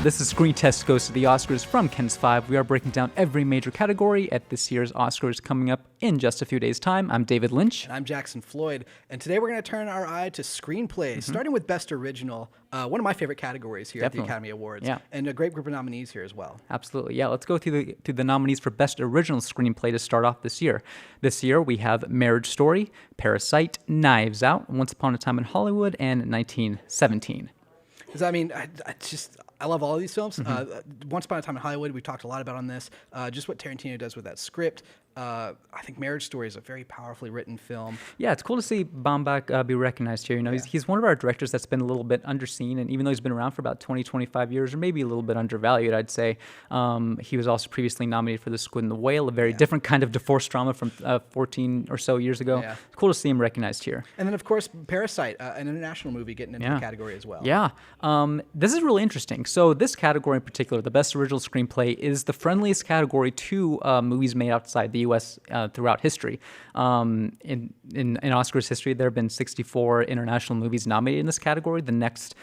This is Screen Test Goes to the Oscars from Ken's 5. We are breaking down every major category at this year's Oscars coming up in just a few days' time. I'm David Lynch. And I'm Jackson Floyd. And today we're going to turn our eye to screenplays, starting with Best Original, one of my favorite categories here at the Academy Awards. Yeah. And a great group of nominees here as well. Absolutely. Yeah, let's go through the nominees for Best Original Screenplay to start off this year. This year we have Marriage Story, Parasite, Knives Out, Once Upon a Time in Hollywood, and 1917. Because I love all of these films. Once Upon a Time in Hollywood, we've talked a lot about on this. Just what Tarantino does with that script. I think Marriage Story is a very powerfully written film. Yeah, it's cool to see Baumbach be recognized here. You know, he's one of our directors that's been a little bit underseen, and even though he's been around for about 20, 25 years, or maybe a little bit undervalued, I'd say. He was also previously nominated for The Squid and the Whale, a very different kind of divorce drama from 14 or so years ago. Yeah. It's cool to see him recognized here. And then, of course, Parasite, an international movie getting into the category as well. Yeah. This is really interesting. So this category in particular, the Best Original Screenplay, is the friendliest category to movies made outside the U.S. Throughout history. In Oscars history, there have been 64 international movies nominated in this category. The next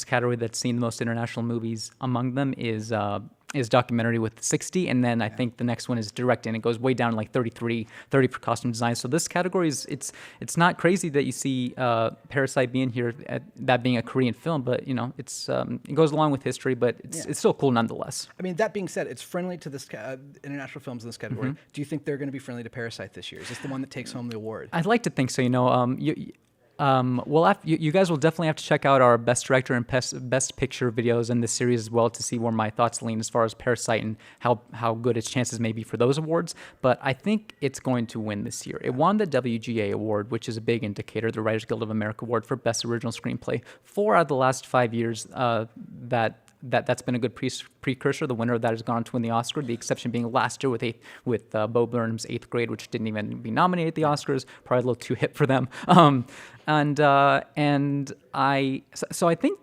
category that's seen the most international movies among them is documentary with 60, and then I think the next one is directing. It goes way down to like 30 for costume design. So this category is it's not crazy that you see Parasite being here, that being a Korean film, but you know it goes along with history, but it's still cool nonetheless. I mean, that being said, it's friendly to this international films in this category. Do you think they're going to be friendly to Parasite this year? Is this the one that takes home the award? I'd like to think so. You know, you guys will definitely have to check out our Best Director and Best Picture videos in this series as well to see where my thoughts lean as far as Parasite and how good its chances may be for those awards. But I think it's going to win this year. It won the WGA award, which is a big indicator, the Writers Guild of America award for Best Original Screenplay. 4 out of the last 5 years that's been a good precursor. The winner of that has gone on to win the Oscar. The exception being last year with Bo Burnham's 8th Grade, which didn't even be nominated at the Oscars. Probably a little too hip for them. I think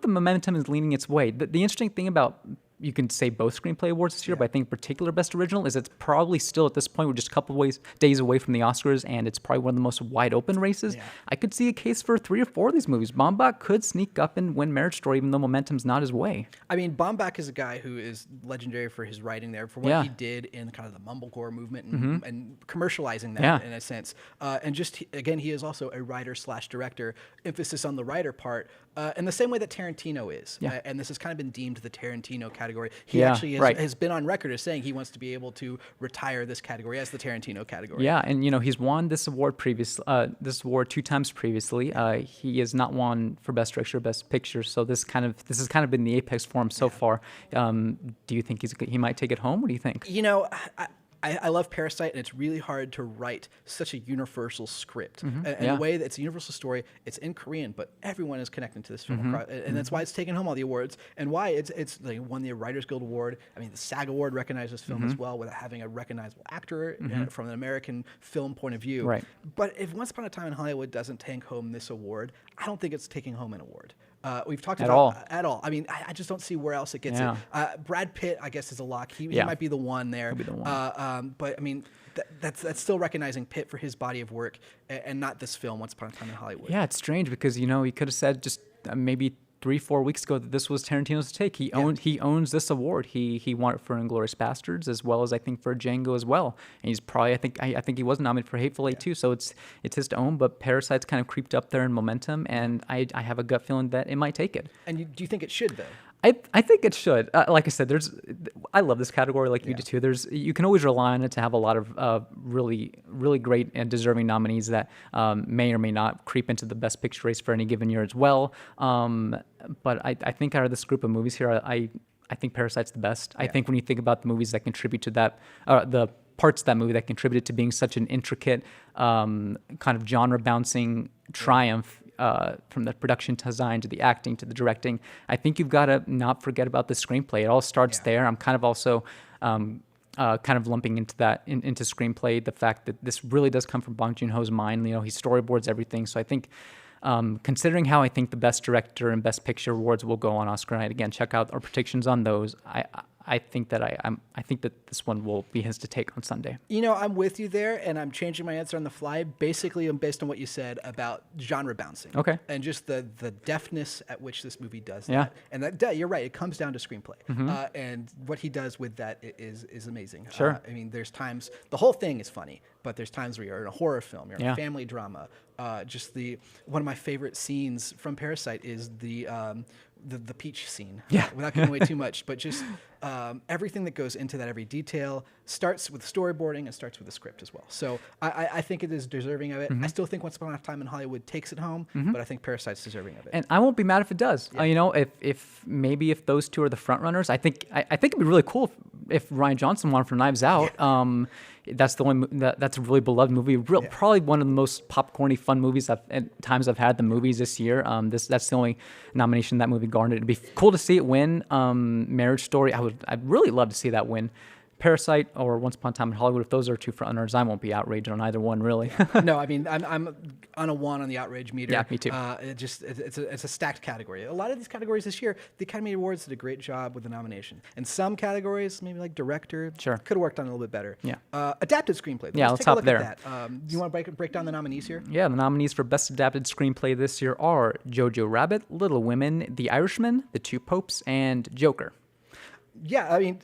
the momentum is leaning its way. The interesting thing about, you can say both screenplay awards this year, but I think particular Best Original is it's probably still at this point we're just a couple of days away from the Oscars, and it's probably one of the most wide open races. Yeah. I could see a case for 3 or 4 of these movies. Baumbach could sneak up and win Marriage Story, even though momentum's not his way. I mean, Baumbach is a guy who is legendary for his writing there, for what he did in kind of the mumblecore movement and commercializing that in a sense. And just again, he is also a writer/director. Emphasis on the writer part, in the same way that Tarantino is. And this has kind of been deemed the Tarantino category. He actually has been on record as saying he wants to be able to retire this category as the Tarantino category. Yeah, and you know he's won this award 2 times previously. He has not won for Best Director or Best Picture, so this has kind of been the apex for him so far. Do you think he might take it home? What do you think? You know, I love Parasite, and it's really hard to write such a universal script. In a way that it's a universal story. It's in Korean, but everyone is connecting to this film. And that's why it's taken home all the awards, and why it's like won the Writers Guild Award. I mean, the SAG Award recognized this film as well, without having a recognizable actor from an American film point of view. Right. But if Once Upon a Time in Hollywood doesn't take home this award, I don't think it's taking home an award. We've talked about at all. I mean, I just don't see where else it gets it. Brad Pitt, I guess, is a lock. He might be the one there. He'll be the one. But I mean, that's still recognizing Pitt for his body of work, and not this film, Once Upon a Time in Hollywood. Yeah, it's strange because you know he could have said just maybe 3-4 weeks ago that this was Tarantino's take. He owns this award. He won it for Inglourious Basterds as well as I think for Django as well. And he's probably I think he was nominated for Hateful Eight too. So it's his to own. But Parasite's kind of creeped up there in momentum, and I have a gut feeling that it might take it. And do you think it should though? I think it should. Like I said, I love this category like you do too. You can always rely on it to have a lot of really, really great and deserving nominees that may or may not creep into the Best Picture race for any given year as well. But I think out of this group of movies here, I think Parasite's the best. I think when you think about the movies that contribute to that, the parts of that movie that contributed to being such an intricate kind of genre-bouncing triumph, from the production design to the acting to the directing, I think you've got to not forget about the screenplay. It all starts there. I'm kind of also kind of lumping into that into screenplay the fact that this really does come from Bong Joon-ho's mind. You know, he storyboards everything. So I think considering how I think the Best Director and Best Picture awards will go on Oscar night, again, check out our predictions on those. I think that I think that this one will be his to take on Sunday. I'm with you there, and I'm changing my answer on the fly. Basically, I'm based on what you said about genre bouncing. Okay. And just the deftness at which this movie does Yeah. that. And that you're right. It comes down to screenplay, and what he does with that is amazing. Sure. I mean, there's times the whole thing is funny, but there's times where you're in a horror film, you're in a family drama. One of my favorite scenes from Parasite is the peach scene. Yeah. Without giving away too much, but just everything that goes into that, every detail starts with storyboarding and starts with the script as well. So I think it is deserving of it. I still think Once Upon a Time in Hollywood takes it home, but I think Parasite's deserving of it. And I won't be mad if it does. If those two are the front runners, I think it'd be really cool if Rian Johnson won for Knives Out. That's the one that's a really beloved movie. Probably one of the most popcorny, fun movies I've had at the movies this year. That's the only nomination that movie garnered. It'd be cool to see it win. Marriage Story, I'd really love to see that win. Parasite or Once Upon a Time in Hollywood, if those are two front runners, I won't be outraged on either one, really. No, I mean, I'm on a 1 on the outrage meter. Yeah, me too. It's a stacked category. A lot of these categories this year, the Academy Awards did a great job with the nomination. And some categories, maybe like director, could have worked on it a little bit better. Yeah. Adapted screenplay. Yeah, let's hop there. At that. Do you want to break down the nominees here? Yeah, the nominees for Best Adapted Screenplay this year are Jojo Rabbit, Little Women, The Irishman, The Two Popes, and Joker. Yeah, I mean...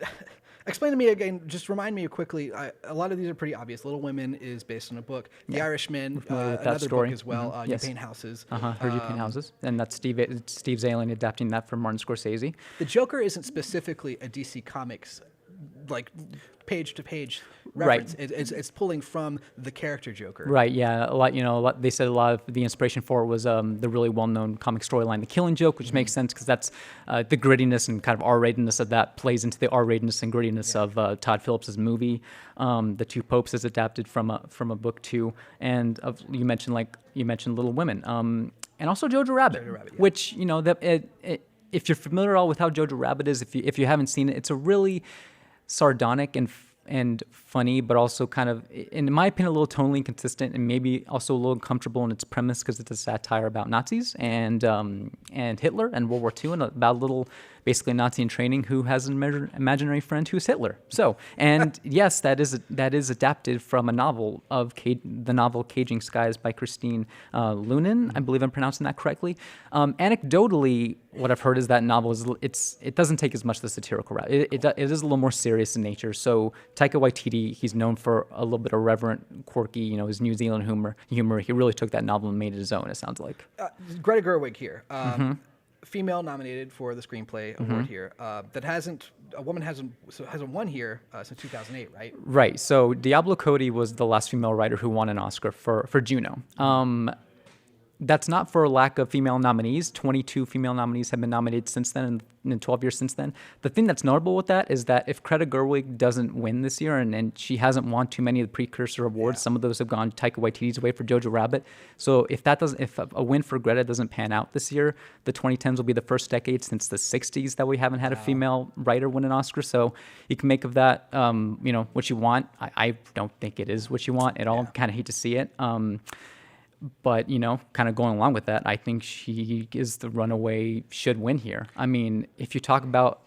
Explain to me again, just remind me quickly, a lot of these are pretty obvious. Little Women is based on a book. The Irishman, another book as well. You Paint Houses. Heard You Paint Houses. And that's Steve Zalen adapting that from Martin Scorsese. The Joker isn't specifically a DC Comics, like, page-to-page reference. Right. It's pulling from the character Joker. Right, yeah. They said a lot of the inspiration for it was the really well-known comic storyline, The Killing Joke, which makes sense because that's the grittiness and kind of R-ratedness of that plays into the R-ratedness and grittiness of Todd Phillips' movie. The Two Popes is adapted from a book too, and you mentioned Little Women, and also Jojo Rabbit, which if you're familiar at all with how Jojo Rabbit is, if you haven't seen it, it's a really sardonic and funny, but also kind of, in my opinion, a little tonally inconsistent and maybe also a little uncomfortable in its premise because it's a satire about Nazis and Hitler and World War II and about a little basically Nazi in training who has an imaginary friend who's Hitler. So, and yes, that is adapted from a novel of the novel Caging Skies by Christine Lunan. I believe I'm pronouncing that correctly. Anecdotally, what I've heard is that novel it doesn't take as much the satirical route. It is a little more serious in nature. So Taika Waititi, he's known for a little bit of irreverent, quirky, his New Zealand humor. He really took that novel and made it his own, it sounds like. Greta Gerwig here. Female nominated for the screenplay award here. A woman hasn't won here since 2008, right? Right. So Diablo Cody was the last female writer who won an Oscar for Juno. That's not for a lack of female nominees. 22 female nominees have been nominated since then, and in 12 years since then. The thing that's notable with that is that if Greta Gerwig doesn't win this year, and she hasn't won too many of the precursor awards, some of those have gone Taika Waititi's way for Jojo Rabbit. So if a win for Greta doesn't pan out this year, the 2010s will be the first decade since the 60s that we haven't had a female writer win an Oscar. So you can make of that, what you want. I don't think it is what you want at all. Kind of hate to see it. But, kind of going along with that, I think she is the runaway should win here. I mean, if you talk about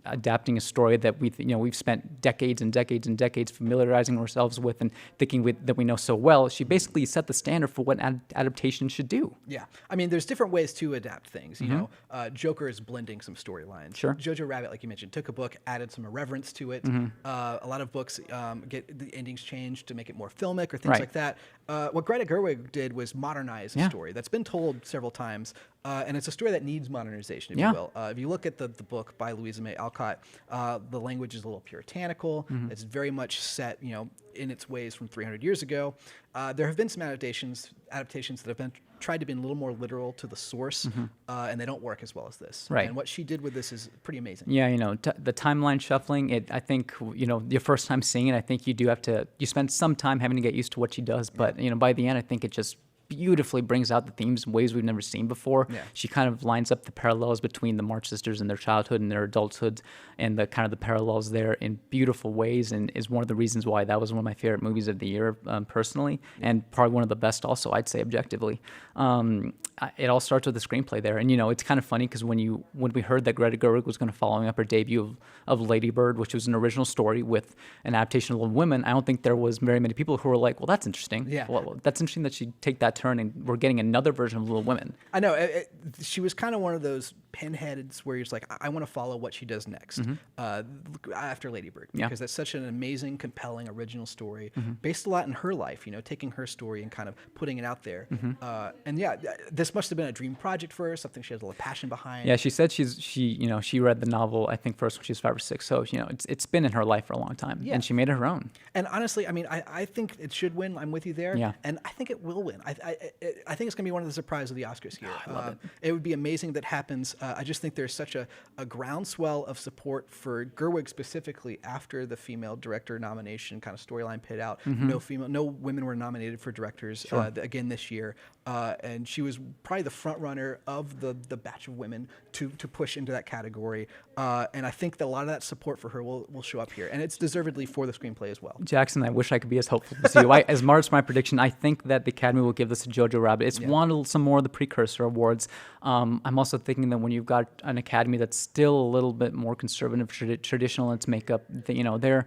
adapting a story that we've spent decades and decades and decades familiarizing ourselves with and thinking that we know so well, she basically set the standard for what adaptation should do. Yeah. I mean, there's different ways to adapt things. Joker is blending some storylines. Sure. Jojo Rabbit, like you mentioned, took a book, added some irreverence to it. A lot of books get the endings changed to make it more filmic or things like that. What Greta Gerwig did was modernize a story that's been told several times, and it's a story that needs modernization, if you will. If you look at the book by Louisa May Alcott, the language is a little puritanical. It's very much set, in its ways from 300 years ago. There have been some adaptations that have been tried to be a little more literal to the source, and they don't work as well as this. Right. And what she did with this is pretty amazing. Yeah, the timeline shuffling, I think, your first time seeing it, I think you spend some time having to get used to what she does, but, by the end, I think it just beautifully brings out the themes in ways we've never seen before. Yeah. She kind of lines up the parallels between the March sisters and their childhood and their adulthood, and the kind of the parallels there in beautiful ways, and is one of the reasons why that was one of my favorite movies of the year, personally, and probably one of the best also, I'd say, objectively. it all starts with the screenplay there. And, it's kind of funny because when we heard that Greta Gerwig was going to following up her debut of Lady Bird, which was an original story with an adaptation of Little Women, I don't think there was very many people who were like, well, that's interesting. Yeah. Well, that's interesting that she'd take that turn and we're getting another version of Little Women. I know. She was kind of one of those pinheads where you're just like, I want to follow what she does next after Lady Bird, because that's such an amazing, compelling, original story based a lot in her life, taking her story and kind of putting it out there. And yeah, this must have been a dream project for her, something she has a lot of passion behind. Yeah, she said she read the novel, I think, first when she was 5 or 6. So, it's been in her life for a long time, and she made it her own. And honestly, I mean, I think it should win. I'm with you there. Yeah. And I think it will win. I think it's going to be one of the surprises of the Oscars here. I love it. It would be amazing that happens. I just think there's such a groundswell of support for Gerwig specifically after the female director nomination kind of storyline played out. No women were nominated for directors again this year. And she was probably the front runner of the batch of women to push into that category. And I think that a lot of that support for her will show up here. And it's deservedly for the screenplay as well. Jackson, I wish I could be as hopeful as you. As far as my prediction, I think that the Academy will give this to Jojo Rabbit. It's won some more of the precursor awards. I'm also thinking that when you've got an Academy that's still a little bit more conservative, traditional in its makeup, they'll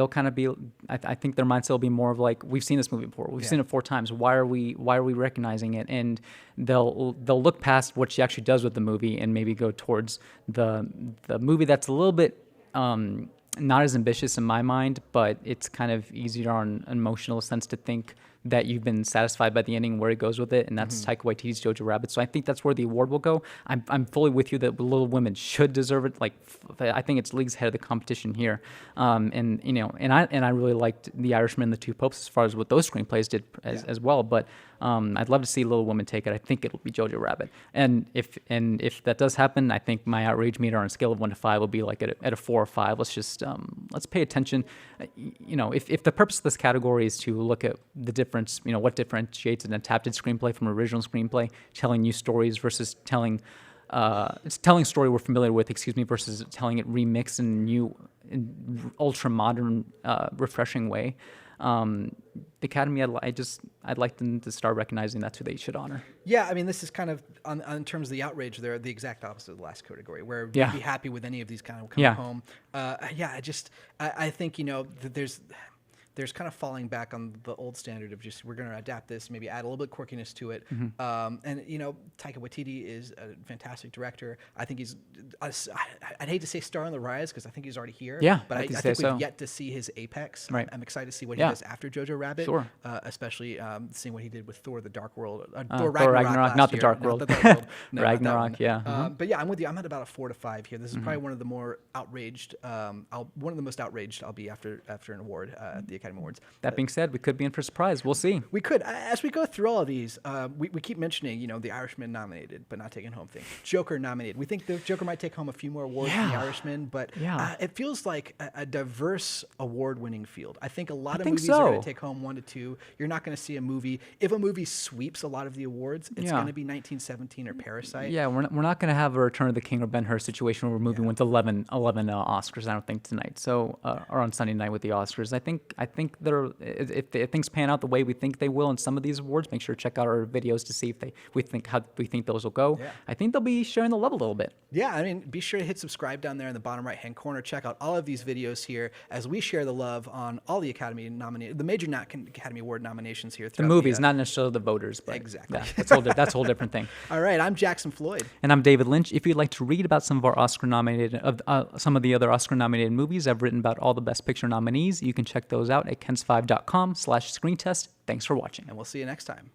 kind of be. I think their mindset will be more of like, we've seen this movie before. We've seen it 4 times. Why are we recognizing it? And they'll look past what she actually does with the movie and maybe go towards the movie that's a little bit not as ambitious in my mind, but it's kind of easier on an emotional sense to think that you've been satisfied by the ending where it goes with it, and that's Taika Waititi's Jojo Rabbit. So I think that's where the award will go. I'm fully with you that Little Women should deserve it. Like, I think it's leagues ahead of the competition here. And I really liked The Irishman and The Two Popes as far as what those screenplays did as well. But I'd love to see Little Women take it. I think it'll be Jojo Rabbit. And if that does happen, I think my outrage meter on a scale of 1 to 5 will be like at a 4 or 5. Let's pay attention. If the purpose of this category is to look at the difference, what differentiates an adapted screenplay from an original screenplay, telling new stories versus telling a story we're familiar with, versus telling it remixed in a new, ultra modern, refreshing way. The Academy, I'd like them to start recognizing that's who they should honor. Yeah, I mean, this is kind of in terms of the outrage, they're the exact opposite of the last category, where you'd be happy with any of these kind of coming home. I think there's kind of falling back on the old standard of just, we're going to adapt this, maybe add a little bit of quirkiness to it. And Taika Waititi is a fantastic director. I think he's, I'd hate to say star on the rise because I think he's already here. Yeah, but I think we've yet to see his apex. Right. I'm excited to see what he does after Jojo Rabbit. Sure. Especially seeing what he did with Thor: The Dark World. Thor Ragnarok, not the Dark World. Ragnarok, yeah. But yeah, I'm with you. I'm at about a 4 to 5 here. This is probably one of the more outraged. One of the most outraged I'll be after an award at the Academy Awards. That being said, we could be in for a surprise. We'll see. We could. As we go through all of these, we keep mentioning, The Irishman nominated, but not taking home thing. Joker nominated. We think the Joker might take home a few more awards than The Irishman, but it feels like a diverse award-winning field. I think a lot of movies are going to take home 1 to 2. You're not going to see a movie. If a movie sweeps a lot of the awards, it's going to be 1917 or Parasite. Yeah, we're not going to have a Return of the King or Ben-Hur situation where a movie wins 11 Oscars, I don't think, tonight. So, or on Sunday night with the Oscars. I think if things pan out the way we think they will in some of these awards, make sure to check out our videos to see if we think those will go. Yeah. I think they'll be sharing the love a little bit. Yeah, I mean, be sure to hit subscribe down there in the bottom right-hand corner. Check out all of these videos here as we share the love on all the the major Academy Award nominations here. The movies, not necessarily the voters, but exactly. Yeah, that's a whole different thing. All right, I'm Jackson Floyd, and I'm David Lynch. If you'd like to read about some of our some of the other Oscar-nominated movies, I've written about all the Best Picture nominees. You can check those out at kens5.com/screentest. Thanks for watching, and we'll see you next time.